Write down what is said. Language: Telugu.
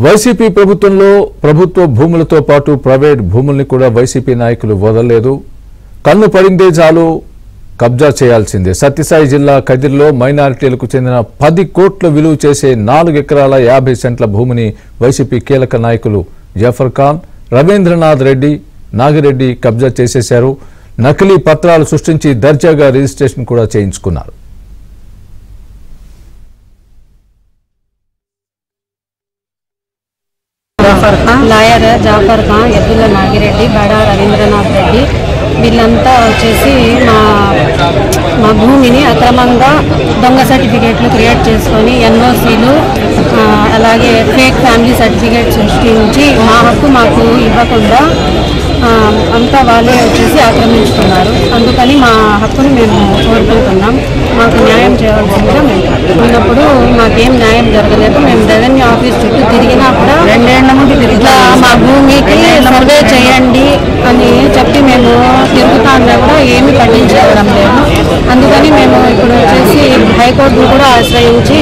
వైసీపీ ప్రభుత్వంలో ప్రభుత్వ భూములతో పాటు ప్రైవేట్ భూముల్ని కూడా వైసీపీ నాయకులు వదలలేదు. కన్ను పడిందే చాలు కబ్జా చేయాల్సిందే. సత్యసాయి జిల్లా కదిర్లో మైనారిటీలకు చెందిన 10 కోట్ల విలువ చేసే 4 ఎకరాల 50 సెంట్ల భూమిని వైసీపీ కీలక నాయకులు జఫర్ ఖాన్, రవీంద్రనాథ్ రెడ్డి, నాగిరెడ్డి కబ్జా చేసేశారు. నకిలీ పత్రాలు సృష్టించి దర్జాగా రిజిస్ట్రేషన్ కూడా చేయించుకున్నారు. లాయర్ జాఫర్ ఖాన్, ఎద్దుల నాగిరెడ్డి, బడా రవీంద్రనాథ్ రెడ్డి వీళ్ళంతా వచ్చేసి మా భూమిని అక్రమంగా దొంగ సర్టిఫికేట్లు క్రియేట్ చేసుకొని ఎన్ఓసీలు అలాగే ఫేక్ ఫ్యామిలీ సర్టిఫికేట్ సృష్టించి మా హక్కు మాకు ఇవ్వకుండా అంతా వాళ్ళే వచ్చేసి ఆక్రమించుకున్నారు. అందుకని మా హక్కును మేము కోరుకుంటున్నాం. మాకు న్యాయం చేయాల్సిందిగా మేము ఉన్నప్పుడు మాకేం న్యాయం జరగలేదు. మేము రెవెన్యూ ఆఫీస్ చుట్టూ తిరిగినా కూడా 2 ఏళ్ల నుండి ఇట్లా మా భూమికి సర్వే చేయండి అని చెప్పి మేము తిరుగుతా ఉన్నా కూడా ఏమీ పట్టించుకోవడం లేదు. అందుకని మేము ఇప్పుడు వచ్చేసి హైకోర్టును కూడా ఆశ్రయించి